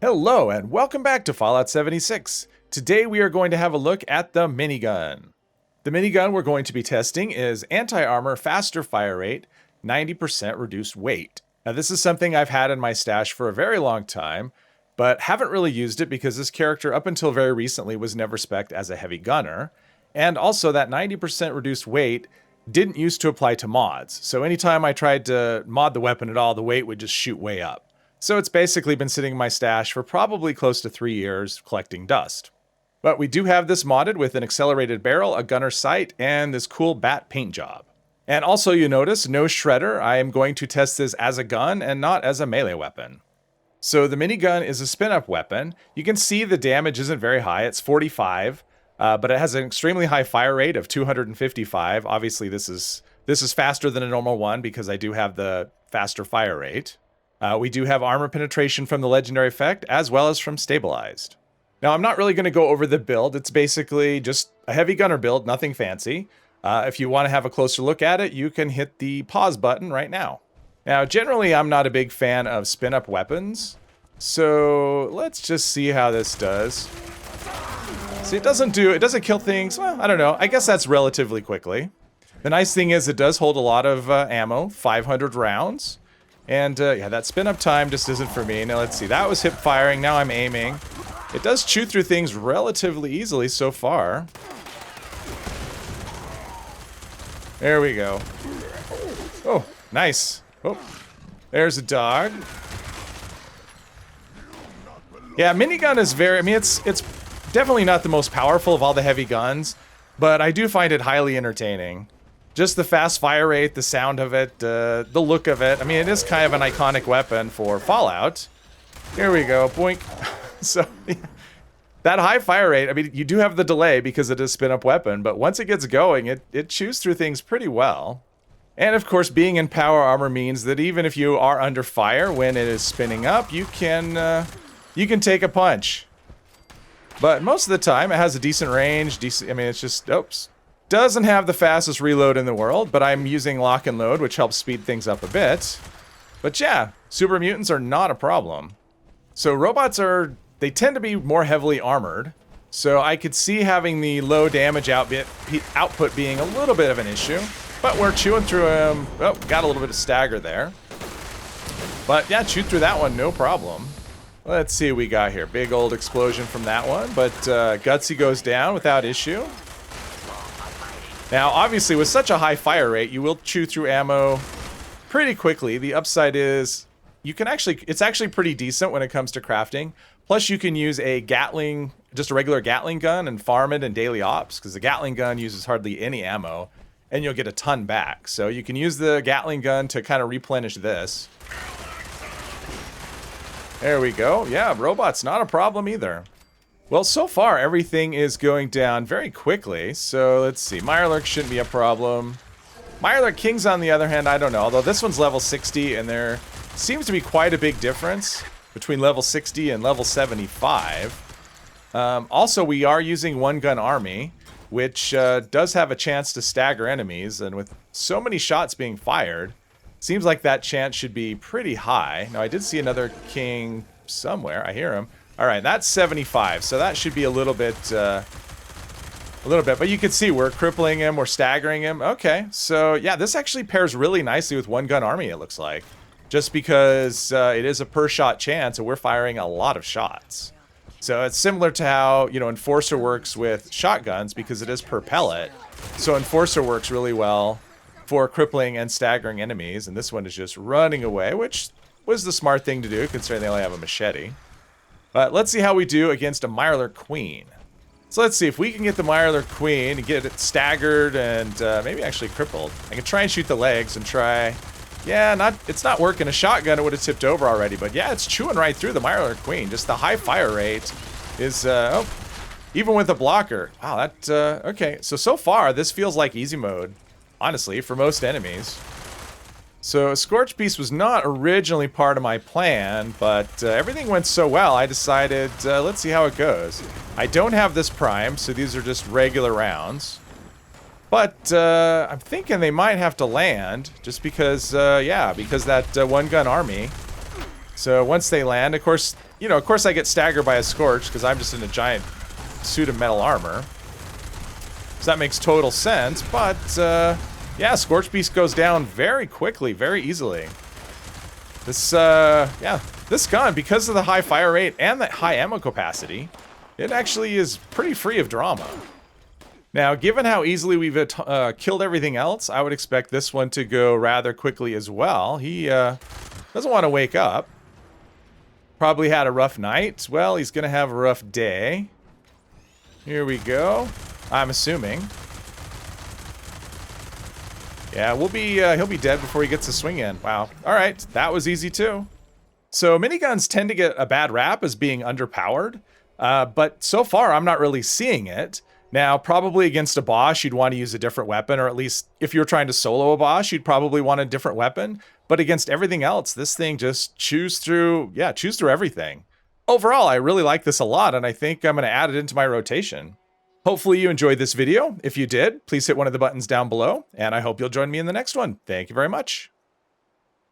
Hello and welcome back to Fallout 76. Today we are going to have a look at the minigun. The minigun we're going to be testing is anti-armor, faster fire rate, 90% reduced weight. Now this is something I've had in my stash for a very long time, but haven't really used it because this character up until very recently was never spec'd as a heavy gunner. And also that 90% reduced weight didn't used to apply to mods. So anytime I tried to mod the weapon at all, the weight would just shoot way up. So it's basically been sitting in my stash for probably close to 3 years collecting dust. But we do have this modded with an accelerated barrel, a gunner sight, and this cool bat paint job. And also you notice, no shredder. I am going to test this as a gun and not as a melee weapon. So the minigun is a spin-up weapon. You can see the damage isn't very high, it's 45, but it has an extremely high fire rate of 255. Obviously this is faster than a normal one because I do have the faster fire rate. We do have armor penetration from the legendary effect, as well as from stabilized. Now, I'm not really going to go over the build. It's basically just a heavy gunner build, nothing fancy. If you want to have a closer look at it, you can hit the pause button right now. Now, generally, I'm not a big fan of spin-up weapons, so let's just see how this does. See, it doesn't kill things, well, I don't know. I guess that's relatively quickly. The nice thing is it does hold a lot of ammo, 500 rounds. And yeah, that spin-up time just isn't for me. Now let's see, that was hip firing, now I'm aiming. It does chew through things relatively easily so far. There we go. Oh, nice. Oh, there's a dog. Yeah, minigun is very, I mean, it's definitely not the most powerful of all the heavy guns, but I do find it highly entertaining. Just the fast fire rate, the sound of it, the look of it. I mean, it is kind of an iconic weapon for Fallout. Here we go, boink. So, that high fire rate, I mean, you do have the delay because it is a spin-up weapon, but once it gets going, it chews through things pretty well. And of course, being in power armor means that even if you are under fire when it is spinning up, you can take a punch. But most of the time, it has a decent range, I mean, it's just, oops. Doesn't have the fastest reload in the world, but I'm using lock and load, which helps speed things up a bit. But yeah, super mutants are not a problem. So robots they tend to be more heavily armored. So I could see having the low damage output being a little bit of an issue. But we're chewing through them. Oh, got a little bit of stagger there. But yeah, chewed through that one, no problem. Let's see what we got here. Big old explosion from that one, but Gutsy goes down without issue. Now, obviously, with such a high fire rate, you will chew through ammo pretty quickly. The upside is it's actually pretty decent when it comes to crafting. Plus, you can use a Gatling, just a regular Gatling gun, and farm it in daily ops, because the Gatling gun uses hardly any ammo, and you'll get a ton back. So you can use the Gatling gun to kind of replenish this. There we go. Yeah, robots, not a problem either. Well, so far, everything is going down very quickly. So, let's see. Mirelurk shouldn't be a problem. Mirelurk Kings, on the other hand, I don't know. Although this one's level 60, and there seems to be quite a big difference between level 60 and level 75. Also, we are using one-gun army, which does have a chance to stagger enemies. And with so many shots being fired, seems like that chance should be pretty high. Now, I did see another king somewhere. I hear him. All right, that's 75, so that should be a little bit, but you can see we're crippling him, we're staggering him. Okay, so yeah, this actually pairs really nicely with one-gun army, it looks like. Just because it is a per-shot chance, and we're firing a lot of shots. So it's similar to how, you know, Enforcer works with shotguns, because it is per pellet. So Enforcer works really well for crippling and staggering enemies, and this one is just running away, which was the smart thing to do, considering they only have a machete. But let's see how we do against a Mirelurk Queen. So let's see if we can get the Mirelurk Queen and get it staggered and maybe actually crippled. I can try and shoot the legs and try. Yeah, it's not working. A shotgun, it would have tipped over already. But yeah, it's chewing right through the Mirelurk Queen. Just the high fire rate is, even with a blocker. Wow, okay. So far, this feels like easy mode, honestly, for most enemies. So Scorch Beast was not originally part of my plan, but everything went so well, I decided, let's see how it goes. I don't have this prime, so these are just regular rounds. But I'm thinking they might have to land, just because, yeah, because that one-gun army. So once they land, of course, you know, of course I get staggered by a Scorch because I'm just in a giant suit of metal armor. So that makes total sense, but yeah, Scorch Beast goes down very quickly, very easily. This, yeah, this gun, because of the high fire rate and the high ammo capacity, it actually is pretty free of drama. Now, given how easily we've killed everything else, I would expect this one to go rather quickly as well. He doesn't want to wake up. Probably had a rough night. Well, he's going to have a rough day. Here we go. I'm assuming. Yeah, we'll be he'll be dead before he gets a swing in. Wow. All right, that was easy too. So miniguns tend to get a bad rap as being underpowered, but so far I'm not really seeing it. Now, probably against a boss, you'd want to use a different weapon, or at least if you're trying to solo a boss, you'd probably want a different weapon. But against everything else, this thing just chews through everything. Overall, I really like this a lot, and I think I'm going to add it into my rotation. Hopefully you enjoyed this video. If you did, please hit one of the buttons down below, and I hope you'll join me in the next one. Thank you very much.